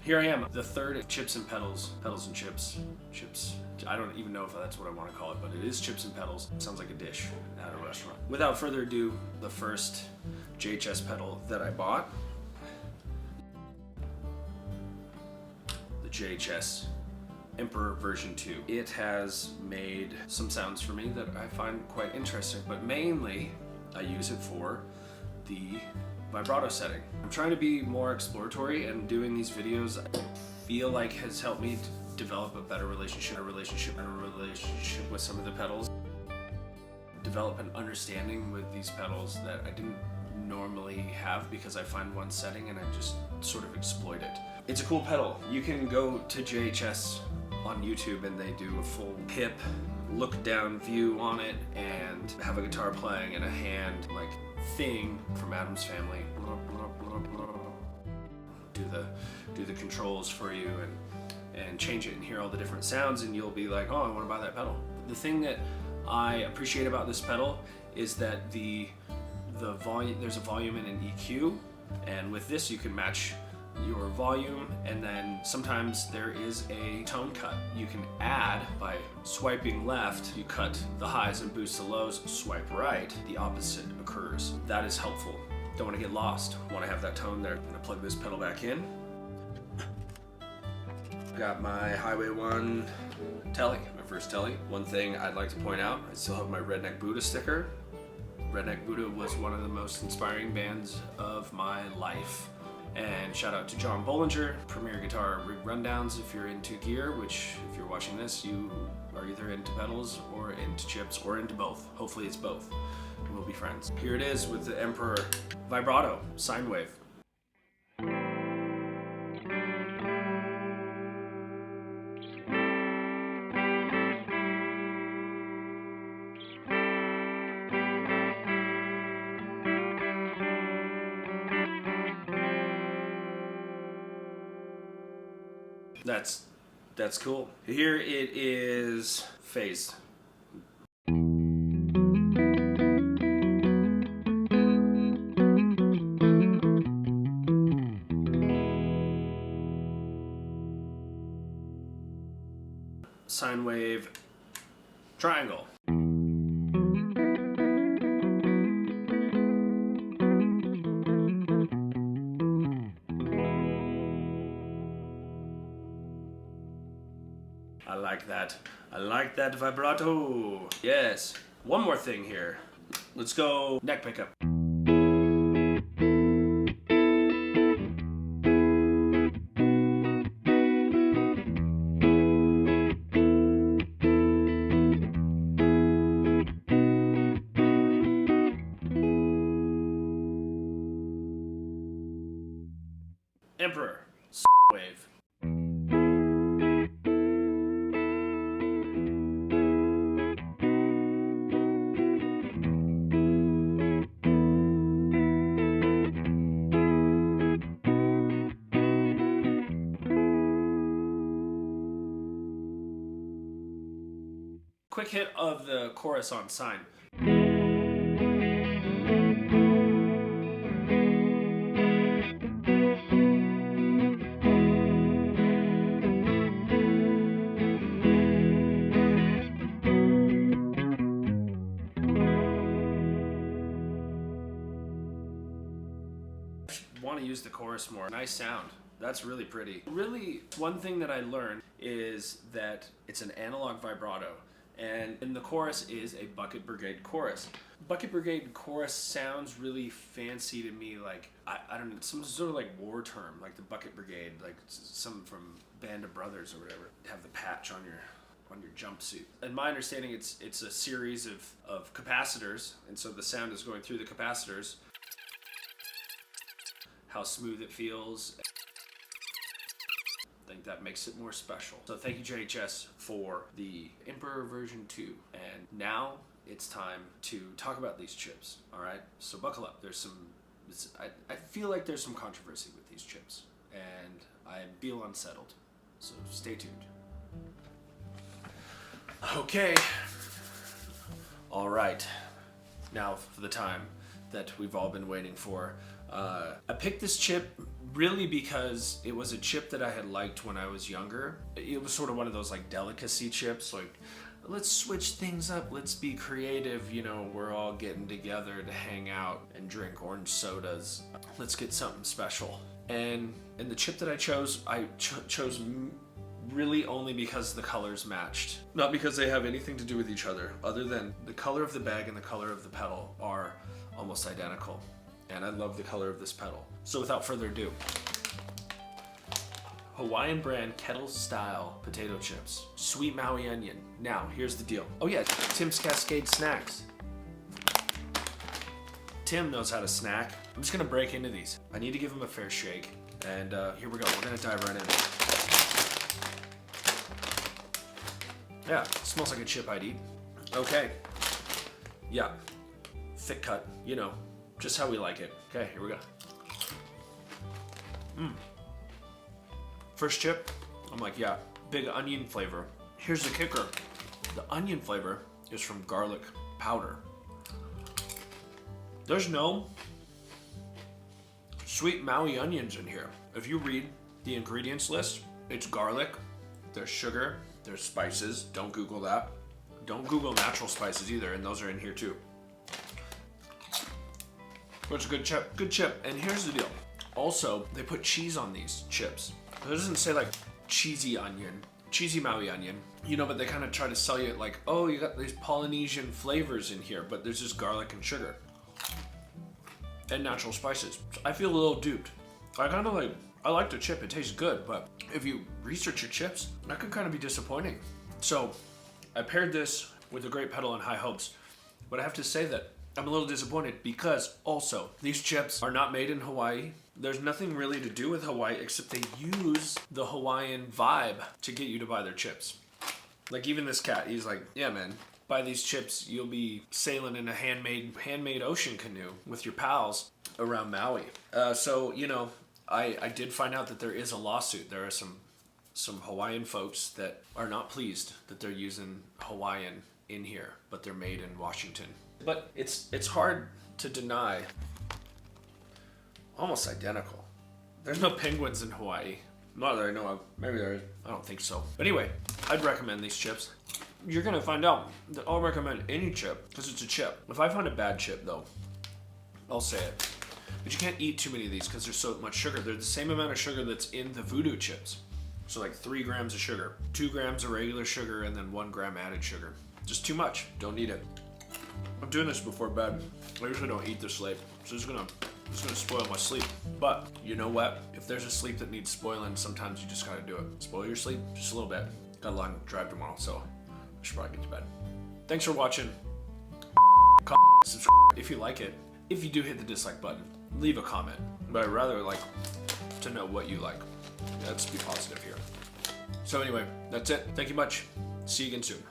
Here I am, the third chips and pedals and chips. I don't even know if that's what I want to call it, but it is chips and pedals. It sounds like a dish at a restaurant. Without further ado, the first JHS pedal that I bought. The JHS Emperor version 2. It has made some sounds for me that I find quite interesting, but mainly I use it for the vibrato setting. I'm trying to be more exploratory, and doing these videos I feel like has helped me develop a better relationship with some of the pedals. Develop an understanding with these pedals that I didn't normally have, because I find one setting and I just sort of exploit it. It's a cool pedal. You can go to JHS on YouTube and they do a full hip look down view on it and have a guitar playing and a hand like thing from Adam's Family. Do the controls for you and change it and hear all the different sounds, and you'll be like, oh, I want to buy that pedal. The thing that I appreciate about this pedal is that the volume, there's a volume and an EQ, and with this you can match your volume, and then sometimes there is a tone cut. You can add by swiping left, you cut the highs and boost the lows. Swipe right, the opposite occurs. That is helpful. Don't want to get lost, want to have that tone there. I'm gonna plug this pedal back in. Got my Highway 1 telly, my first telly. One thing I'd like to point out, I still have my Redneck Buddha sticker. Redneck Buddha was one of the most inspiring bands of my life. And shout out to John Bollinger, Premier Guitar Rundowns if you're into gear, which if you're watching this, you are either into pedals or into chips or into both. Hopefully it's both. And we'll be friends. Here it is with the Emperor Vibrato sine wave. That's cool. Here it is phased. Sine wave triangle. I like that vibrato. Yes. One more thing here. Let's go neck pickup. Emperor wave. Quick hit of the chorus on sine. Want to use the chorus more. Nice sound. That's really pretty. Really, one thing that I learned is that it's an analog vibrato, and in the chorus is a Bucket Brigade chorus. Bucket Brigade chorus sounds really fancy to me, like, I don't know, some sort of like war term, like the Bucket Brigade, like some from Band of Brothers or whatever. Have the patch on your jumpsuit. In my understanding, it's a series of capacitors, and so the sound is going through the capacitors. How smooth it feels. I think that makes it more special. So thank you JHS for the Emperor version 2. And now it's time to talk about these chips, all right? So buckle up. I feel like there's some controversy with these chips, and I feel unsettled. So stay tuned. Okay. All right. Now for the time that we've all been waiting for. I picked this chip really because it was a chip that I had liked when I was younger. It was sort of one of those like delicacy chips, like let's switch things up, let's be creative, you know, we're all getting together to hang out and drink orange sodas. Let's get something special. And the chip that I chose, chose really only because the colors matched. Not because they have anything to do with each other, other than the color of the bag and the color of the pedal are almost identical. And I love the color of this pedal. So without further ado, Hawaiian brand kettle style potato chips, Sweet Maui Onion. Now, here's the deal. Oh yeah, Tim's Cascade Snacks. Tim knows how to snack. I'm just gonna break into these. I need to give them a fair shake. And here we go, we're gonna dive right in. Yeah, smells like a chip I'd eat. Okay, yeah, thick cut, you know, just how we like it. Okay, here we go. First chip, I'm like, yeah, big onion flavor. Here's the kicker. The onion flavor is from garlic powder. There's no sweet Maui onions in here. If you read the ingredients list, it's garlic, there's sugar, there's spices. Don't Google that. Don't Google natural spices either, and those are in here too. But it's a good chip. Good chip. And here's the deal. Also, they put cheese on these chips. It doesn't say like cheesy onion, cheesy Maui onion, you know, but they kind of try to sell you like, oh, you got these Polynesian flavors in here, but there's just garlic and sugar and natural spices. So I feel a little duped. I like the chip, it tastes good, but if you research your chips, that could kind of be disappointing. So I paired this with a great pedal and high hopes, but I have to say that I'm a little disappointed because also these chips are not made in Hawaii. There's nothing really to do with Hawaii except they use the Hawaiian vibe to get you to buy their chips. Like even this cat, he's like, yeah man, buy these chips, you'll be sailing in a handmade ocean canoe with your pals around Maui. So, you know, I did find out that there is a lawsuit. There are some Hawaiian folks that are not pleased that they're using Hawaiian in here, but they're made in Washington. But it's hard to deny. Almost identical. There's no penguins in Hawaii. Not that I know of. Maybe there is. I don't think so. But anyway, I'd recommend these chips. You're gonna find out that I'll recommend any chip because it's a chip. If I find a bad chip though, I'll say it. But you can't eat too many of these because there's so much sugar. They're the same amount of sugar that's in the voodoo chips. So like 3 grams of sugar, 2 grams of regular sugar, and then 1 gram added sugar. Just too much. Don't need it. I'm doing this before bed. I usually don't eat this late, so it's gonna spoil my sleep. But you know what? If there's a sleep that needs spoiling, sometimes you just gotta do it. Spoil your sleep just a little bit. Got a long drive tomorrow, so I should probably get to bed. Thanks for watching. Subscribe if you like it. If you do, hit the dislike button. Leave a comment. But I'd rather like to know what you like. Let's be positive here. So anyway, that's it. Thank you much. See you again soon.